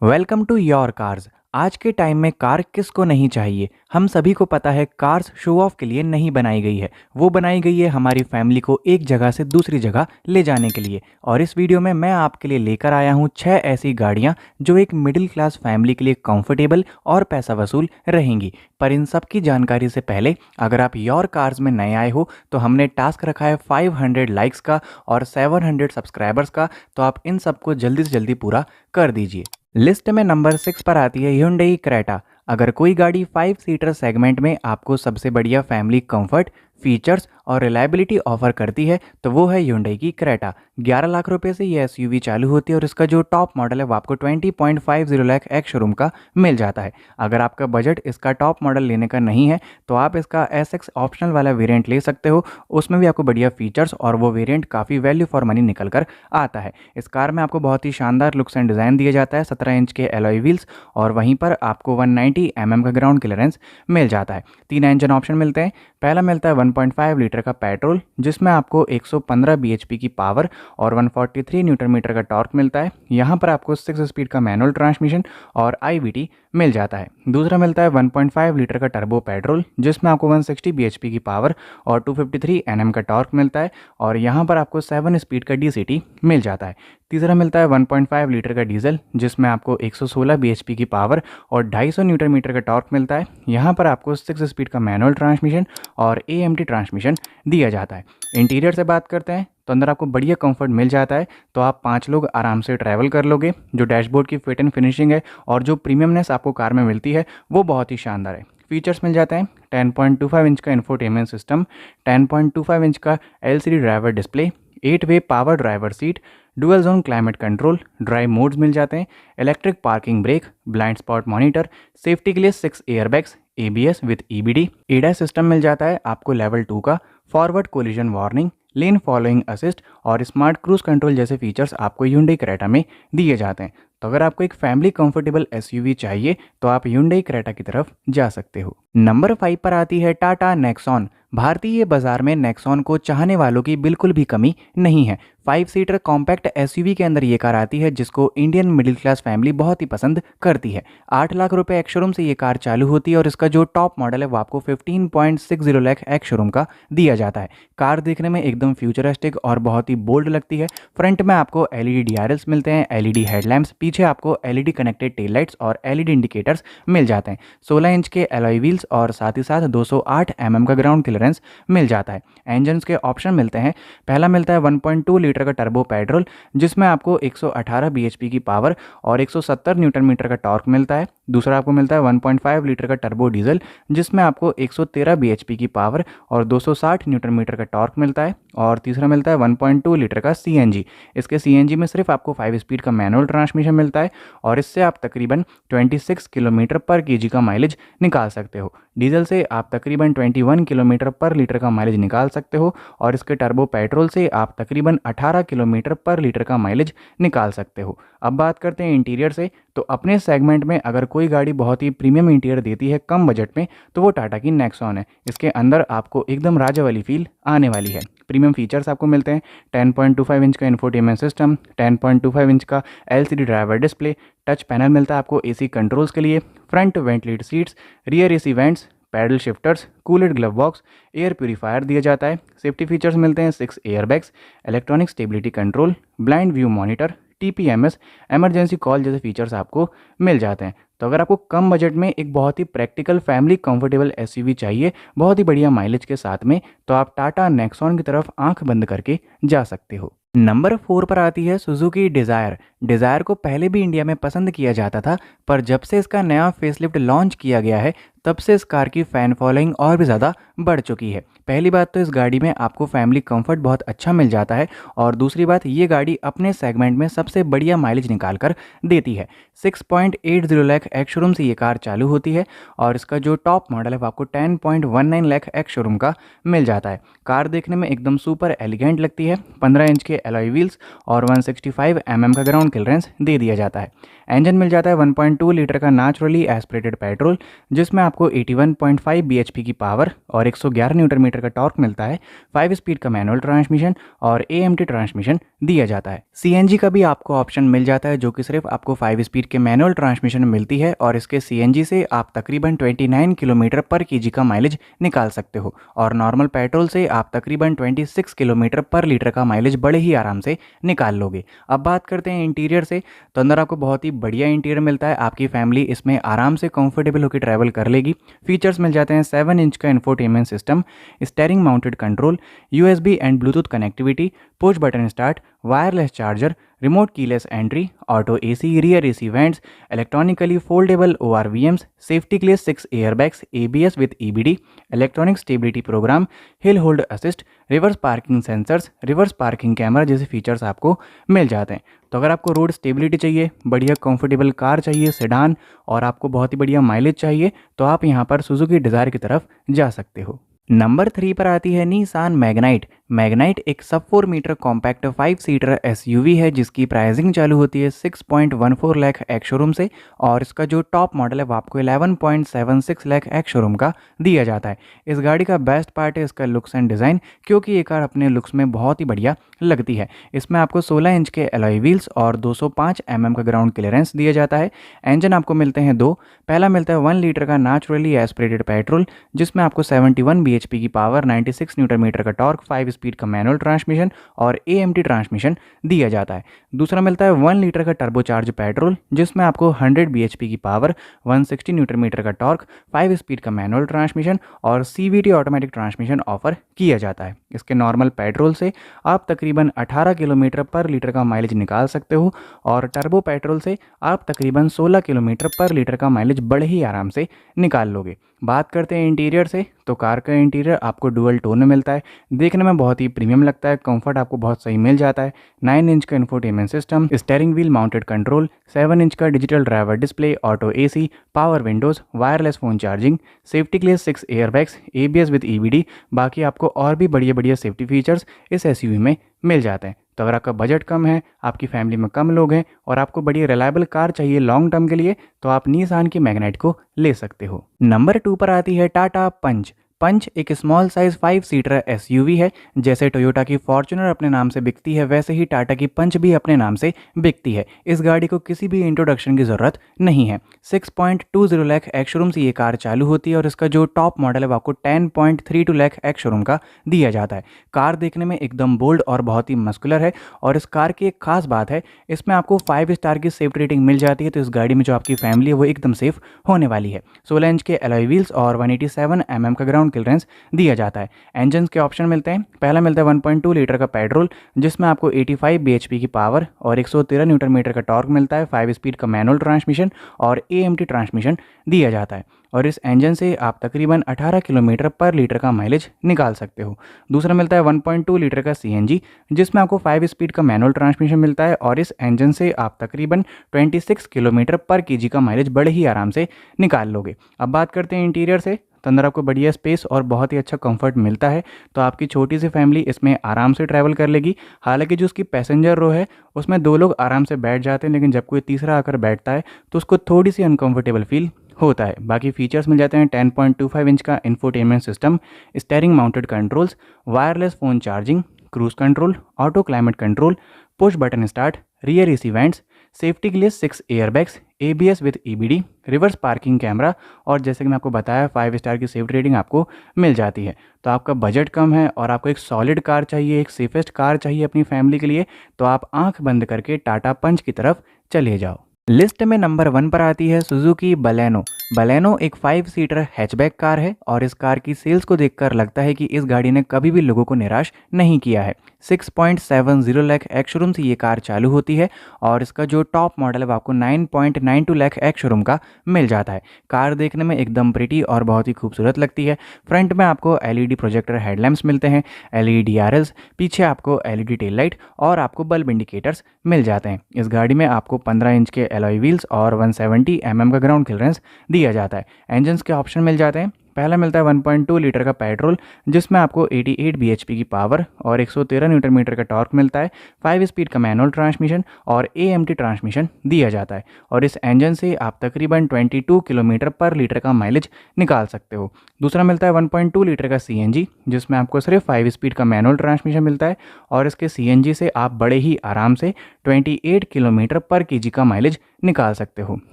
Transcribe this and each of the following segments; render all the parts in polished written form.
Welcome to your cars. आज के time में कार किसको नहीं चाहिए। हम सभी को पता है कार्स शो ऑफ के लिए नहीं बनाई गई है, वो बनाई गई है हमारी फैमिली को एक जगह से दूसरी जगह ले जाने के लिए। और इस वीडियो में मैं आपके लिए लेकर आया हूँ 6 ऐसी गाड़ियाँ जो एक मिडिल क्लास फैमिली के लिए कंफर्टेबल और पैसा वसूल रहेंगी। पर इन सब की जानकारी से पहले अगर आप योर कार्स में नए आए हो तो हमने टास्क रखा है 500 लाइक्स का और 700 सब्सक्राइबर्स का, तो आप इन सबको जल्दी से जल्दी पूरा कर दीजिए। लिस्ट में नंबर 6 पर आती है Hyundai क्रेटा। अगर कोई गाड़ी 5 सीटर सेगमेंट में आपको सबसे बढ़िया फैमिली कंफर्ट, फीचर्स और रिलायबिलिटी ऑफर करती है तो वो है Hyundai की क्रेटा। 11 लाख रुपए से ये एसयूवी चालू होती है और इसका जो टॉप मॉडल है वो आपको 20.50 लाख एक्स शोरूम का मिल जाता है। अगर आपका बजट इसका टॉप मॉडल लेने का नहीं है तो आप इसका SX ऑप्शनल वाला वेरिएंट ले सकते हो, उसमें भी आपको बढ़िया फीचर्स और वो वेरिएंट काफ़ी वैल्यू फॉर मनी निकल कर आता है। इस कार में आपको बहुत ही शानदार लुक्स एंड डिज़ाइन दिया जाता है, 17 इंच के एलॉय व्हील्स और वहीं पर आपको 190 mm का ग्राउंड क्लियरेंस मिल जाता है। 3 इंजन ऑप्शन मिलते हैं। पहला मिलता है 1.5 लीटर का पेट्रोल जिसमें आपको 115 bhp की पावर और 143 न्यूटन मीटर का टॉर्क मिलता है। यहाँ पर आपको 6 स्पीड का मैनुअल ट्रांसमिशन और IVT मिल जाता है। दूसरा मिलता है 1.5 लीटर का टर्बो पेट्रोल जिसमें आपको 160 bhp की पावर और 253 Nm का टॉर्क मिलता है और यहाँ पर आपको 7 स्पीड का DCT मिल जाता है। तीसरा मिलता है 1.5 लीटर का डीजल जिसमें आपको 116 bhp की पावर और 250 न्यूटन मीटर का टॉर्क मिलता है। यहाँ पर आपको 6 स्पीड का मैनुअल ट्रांसमिशन और AMT ट्रांसमिशन दिया जाता है। इंटीरियर से बात करते हैं तो अंदर आपको बढ़िया कंफर्ट मिल जाता है, तो आप 5 लोग आराम से ट्रैवल कर लोगे। जो डैशबोर्ड की फिट एंड फिनिशिंग है और जो प्रीमियमनेस आपको कार में मिलती है वो बहुत ही शानदार है। फीचर्स मिल जाते हैं 10.25 इंच का इंफोटेनमेंट सिस्टम, 10.25 इंच का LCD driver display, eight way power driver seat, dual zone climate control, drive modes मिल जाते हैं, electric parking brake, blind spot monitor, safety के लिए 6 airbags, ABS with EBD, ADAS system मिल जाता है आपको लेवल 2 का, forward collision warning, lane following assist और स्मार्ट क्रूज कंट्रोल जैसे फीचर्स आपको Hyundai क्रेटा में दिए जाते हैं। तो अगर आपको एक फैमिली कंफर्टेबल SUV चाहिए तो आप Hyundai क्रेटा की तरफ जा सकते हो। नंबर 5 पर आती है टाटा नेक्सॉन। भारतीय बाजार में नेक्सॉन को चाहने वालों की बिल्कुल भी कमी नहीं है। 5 सीटर कॉम्पैक्ट SUV के अंदर ये कार आती है जिसको इंडियन मिडिल क्लास फैमिली बहुत ही पसंद करती है। 8 लाख रुपए एक्स शोरूम से ये कार चालू होती है और इसका जो टॉप मॉडल है वो आपको 15.60 लाख एक्स शोरूम का दिया जाता है। कार देखने में एकदम फ्यूचरिस्टिक और बहुत ही बोल्ड लगती है। फ्रंट में आपको LED DRLs मिलते हैं, LED हेडलैम्प्स, पीछे आपको LED कनेक्टेड टेल लाइट्स और LED इंडिकेटर्स मिल जाते हैं। 16 इंच के एलॉय व्हील्स और साथ ही साथ 208 mm का ग्राउंड क्लियरेंस मिल जाता है। इंजन्स के ऑप्शन मिलते हैं। पहला मिलता है 1.2 लीटर का टर्बो पेट्रोल जिसमें आपको 118 bhp की पावर और 170 न्यूटन मीटर का टॉर्क मिलता है। दूसरा आपको मिलता है 1.5 लीटर का टर्बो डीजल जिसमें आपको 113 bhp की पावर और 260 न्यूटन मीटर का टॉर्क मिलता है। और तीसरा मिलता है 1.2 लीटर का CNG। इसके CNG में सिर्फ आपको 5 स्पीड का मैनुअल ट्रांसमिशन मिलता है और इससे आप तकरीबन 26 किलोमीटर पर kg का माइलेज निकाल सकते हो। डीजल से आप तकरीबन 21 किलोमीटर पर लीटर का माइलेज निकाल सकते हो और इसके टर्बो पेट्रोल से आप तकरीबन 18 किलोमीटर पर लीटर का माइलेज निकाल सकते हो। अब बात करते हैं इंटीरियर से, तो अपने सेगमेंट में अगर कोई गाड़ी बहुत ही प्रीमियम इंटीरियर देती है कम बजट में तो वो टाटा की नेक्सॉन है। इसके अंदर आपको एकदम राजा वाली फील आने वाली है। प्रीमियम फीचर्स आपको मिलते हैं 10.25 इंच का इंफोटेनमेंट सिस्टम, 10.25 इंच का LCD driver display, touch panel मिलता है आपको AC कंट्रोल्स के लिए, front ventilated seats, rear AC vents, paddle shifters, cooled glove box, air purifier दिया जाता है। सेफ्टी फीचर्स मिलते हैं 6 airbags, electronic stability control, blind view monitor, TPMS, emergency call जैसे फीचर्स आपको मिल जाते हैं। तो अगर आपको कम बजट में एक बहुत ही प्रैक्टिकल फैमिली कंफर्टेबल SUV चाहिए बहुत ही बढ़िया माइलेज के साथ में, तो आप टाटा नेक्सॉन की तरफ आंख बंद करके जा सकते हो। नंबर 4 पर आती है सुजुकी डिज़ायर। डिज़ायर को पहले भी इंडिया में पसंद किया जाता था, पर जब से इसका नया फेसलिफ्ट लॉन्च किया गया है तब से इस कार की फ़ैन फॉलोइंग और भी ज़्यादा बढ़ चुकी है। पहली बात तो इस गाड़ी में आपको फैमिली कंफर्ट बहुत अच्छा मिल जाता है और दूसरी बात ये गाड़ी अपने सेगमेंट में सबसे बढ़िया माइलेज निकाल कर देती है। 6.80 लाख एक्स शोरूम से ये कार चालू होती है और इसका जो टॉप मॉडल है वो आपको 10.19 लाख एक्स शोरूम का मिल जाता है। कार देखने में एकदम सुपर एलिगेंट लगती है। 15 इंच के एलॉय व्हील्स और 165 mm का ग्राउंड क्लियरेंस दे दिया जाता है। इंजन मिल जाता है 1.2 लीटर का नेचुरली एस्पिरेटेड पेट्रोल, जिसमें आपको 81.5 bhp की पावर और 111 न्यूटन मीटर का टॉर्क मिलता है। 5 स्पीड का मैनुअल ट्रांसमिशन और AMT ट्रांसमिशन दिया जाता है। CNG का भी आपको ऑप्शन मिल जाता है, जो कि सिर्फ आपको 5 स्पीड के मैनुअल ट्रांसमिशन मिलती है और इसके CNG से आप तकरीबन 29 किलोमीटर पर kg का माइलेज निकाल सकते हो और नॉर्मल पेट्रोल से आप तकरीबन 26 किलोमीटर पर लीटर का माइलेज बड़े ही आराम से निकाल लोगे। अब बात करते हैं इंटीरियर से, तो अंदर आपको बहुत ही बढ़िया इंटीरियर मिलता है। आपकी फैमिली इसमें आराम से कंफर्टेबल होकर ट्रैवल कर लेगी। फीचर्स मिल जाते हैं 7 इंच का infotainment system, steering mounted control, USB and bluetooth connectivity, push button start, wireless charger, remote keyless entry, auto AC, rear AC vents, electronically foldable ORVMs, safety के लिए 6 airbags, ABS with EBD, electronic stability program, hill hold assist, reverse parking sensors, reverse parking camera जैसे features आपको मिल जाते हैं। तो अगर आपको रोड स्टेबिलिटी चाहिए, बढ़िया कंफर्टेबल कार चाहिए सेडान और आपको बहुत ही बढ़िया माइलेज चाहिए, तो आप यहाँ पर सुजुकी डिज़ायर की तरफ जा सकते हो। नंबर 3 पर आती है निसान मैग्नाइट। मैग्नाइट एक सब 4 मीटर कॉम्पैक्ट 5 सीटर SUV है, जिसकी प्राइसिंग चालू होती है 6.14 लाख एक्स शोरूम से और इसका जो टॉप मॉडल है वो आपको 11.76 लाख एक्स शोरूम का दिया जाता है। इस गाड़ी का बेस्ट पार्ट है इसका लुक्स एंड डिज़ाइन, क्योंकि ये कार अपने लुक्स में बहुत ही बढ़िया लगती है। इसमें आपको 16 इंच के एलॉय व्हील्स और 205 mm का ग्राउंड क्लियरेंस दिया जाता है। इंजन आपको मिलते हैं दो। पहला मिलता है 1 लीटर का नेचुरली एस्पिरेटेड पेट्रोल, जिसमें आपको 71 bhp की पावर, 96 न्यूटन मीटर का टॉर्क, 5 स्पीड का मैनुअल ट्रांसमिशन और AMT ट्रांसमिशन दिया जाता है। दूसरा मिलता है 1 लीटर का टर्बोचार्ज पेट्रोल, जिसमें आपको 100 bhp की पावर, 160 न्यूटन मीटर का टॉर्क, 5 स्पीड का मैनुअल ट्रांसमिशन और CVT ऑटोमेटिक ट्रांसमिशन ऑफर किया जाता है। इसके नॉर्मल पेट्रोल से आप तकरीबन 18 किलोमीटर पर लीटर का माइलेज निकाल सकते हो और टर्बो पेट्रोल से आप तकरीबन 16 किलोमीटर पर लीटर का माइलेज बड़े ही आराम से निकाल लोगे। बात करते हैं इंटीरियर से, तो कार का इंटीरियर आपको डुअल टोन में मिलता है। देखने में बहुत ही प्रीमियम लगता है, कंफर्ट आपको बहुत सही मिल जाता है। 9 इंच का infotainment system, steering wheel mounted control, 7 inch का digital driver display, auto AC, power windows, wireless phone charging, safety के लिए 6 एयरबैग्स, ABS विद EBD। बाकी आपको और भी बढ़िया बढ़िया सेफ्टी फीचर्स इस SUV में मिल जाते हैं। तो अगर आपका बजट कम है, आपकी फैमिली में कम लोग हैं और आपको बढ़िया रिलायबल कार चाहिए लॉन्ग टर्म के लिए, तो आप निसान की मैग्नाइट को ले सकते हो। नंबर 2 पर आती है टाटा पंच। पंच एक स्मॉल साइज 5 सीटर SUV है। जैसे टोयोटा की फॉर्च्यूनर अपने नाम से बिकती है, वैसे ही टाटा की पंच भी अपने नाम से बिकती है। इस गाड़ी को किसी भी इंट्रोडक्शन की ज़रूरत नहीं है। 6.20 लाख एक्स शोरूम से ये कार चालू होती है और इसका जो टॉप मॉडल है वो आपको 10.32 लाख एक्स शोरूम का दिया जाता है। कार देखने में एकदम बोल्ड और बहुत ही मस्कुलर है और इस कार की एक खास बात है, इसमें आपको 5 स्टार की सेफ्टी रेटिंग मिल जाती है। तो इस गाड़ी में जो आपकी फैमिली है वो एकदम सेफ होने वाली है। 16 इंच के एलॉय व्हील्स और 187 mm का ग्राउंड क्लियरेंस दिया जाता है। इंजन के ऑप्शन मिलते हैं। पहला मिलता है 1.2 लीटर का पेट्रोल, जिसमें आपको 85 bhp की पावर और 113 न्यूटन मीटर का टॉर्क मिलता है। 5 स्पीड का मैनुअल ट्रांसमिशन और AMT ट्रांसमिशन दिया जाता है और इस इंजन से आप तकरीबन 18 किलोमीटर पर लीटर का माइलेज निकाल सकते हो। दूसरा मिलता है 1.2 लीटर का CNG, जिसमें आपको 5 स्पीड का मैनुअल ट्रांसमिशन मिलता है और इस इंजन से आप तकरीबन 26 किलोमीटर पर kg का माइलेज बड़े ही आराम से निकाल लोगे। अब बात करते हैं इंटीरियर से, तो अंदर आपको बढ़िया स्पेस और बहुत ही अच्छा कंफर्ट मिलता है। तो आपकी छोटी सी फैमिली इसमें आराम से ट्रैवल कर लेगी। हालांकि जो उसकी पैसेंजर रो है उसमें 2 लोग आराम से बैठ जाते हैं, लेकिन जब कोई तीसरा आकर बैठता है तो उसको थोड़ी सी अनकंफर्टेबल फील होता है। बाकी फीचर्स मिल जाते हैं 10.25 इंच का infotainment system, steering mounted controls, wireless phone charging, cruise control, auto climate control, push button start, rear AC vents, safety के लिए 6 airbags, ABS with EBD, reverse parking camera और जैसे कि मैं आपको बताया 5 स्टार की सेफ्टी रेटिंग आपको मिल जाती है। तो आपका बजट कम है और आपको एक सॉलिड कार चाहिए, एक सेफेस्ट कार चाहिए अपनी फैमिली के लिए, तो आप आंख बंद करके टाटा पंच की तरफ चले जाओ। लिस्ट में नंबर 1 पर आती है सुजुकी बलेनो। बलेनो एक 5 सीटर हैचबैक कार है और इस कार की सेल्स को देखकर लगता है कि इस गाड़ी ने कभी भी लोगों को निराश नहीं किया है। 6.70 लाख एक्स शोरूम से ये कार चालू होती है और इसका जो टॉप मॉडल है वो आपको 9.92 लाख एक्स शोरूम का मिल जाता है। कार देखने में एकदम प्रिटी और बहुत ही खूबसूरत लगती है। फ्रंट में आपको एलईडी प्रोजेक्टर हेडलैम्प्स मिलते हैं, एलईडी आरएल्स, पीछे आपको एलईडी टेल लाइट और आपको बल्ब इंडिकेटर्स मिल जाते हैं। इस गाड़ी में आपको 15 इंच के एलॉय व्हील्स और 170 का ग्राउंड क्लियरेंस दिया जाता है। इंजन्स के ऑप्शन मिल जाते हैं। पहला मिलता है 1.2 लीटर का पेट्रोल जिसमें आपको 88 bhp की पावर और 113 न्यूटन मीटर का टॉर्क मिलता है। 5 स्पीड का मैनुअल ट्रांसमिशन और AMT ट्रांसमिशन दिया जाता है और इस इंजन से आप तकरीबन 22 किलोमीटर पर लीटर का माइलेज निकाल सकते हो। दूसरा मिलता है 1.2 लीटर का CNG जिसमें आपको सिर्फ 5 स्पीड का मैनुअल ट्रांसमिशन मिलता है और इसके CNG से आप बड़े ही आराम से 28 किलोमीटर पर kg का माइलेज निकाल सकते हो।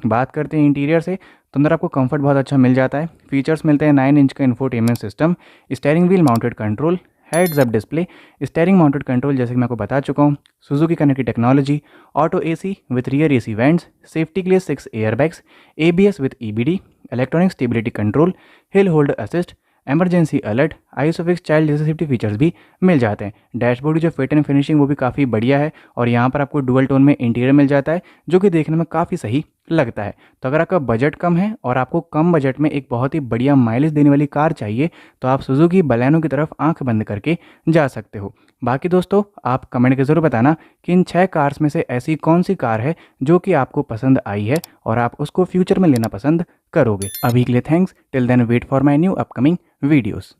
बात करते हैं इंटीरियर से, तो अंदर आपको कंफर्ट बहुत अच्छा मिल जाता है। फीचर्स मिलते हैं 9 इंच का infotainment system, steering wheel mounted control, heads up display, steering mounted control जैसे कि मैं आपको बता चुका हूँ, Suzuki connected technology, auto AC with rear AC vents, safety के लिए 6 airbags, ABS with EBD, electronic stability control, hill hold assist, emergency alert, isofix child जैसे सेफ्टी फीचर्स भी मिल जाते हैं। डैशबोर्ड की जो फिट एंड फिनिशिंग वो भी काफ़ी बढ़िया है और यहाँ पर आपको डुअल टोन में इंटीरियर मिल जाता है जो कि देखने में काफ़ी सही लगता है। तो अगर आपका बजट कम है और आपको कम बजट में एक बहुत ही बढ़िया माइलेज देने वाली कार चाहिए तो आप सुजुकी बलेनो की तरफ आंख बंद करके जा सकते हो। बाकी दोस्तों आप कमेंट के ज़रूर बताना कि इन 6 कार्स में से ऐसी कौन सी कार है जो कि आपको पसंद आई है और आप उसको फ्यूचर में लेना पसंद करोगे। अभी के लिए thanks, till then wait for my new upcoming videos.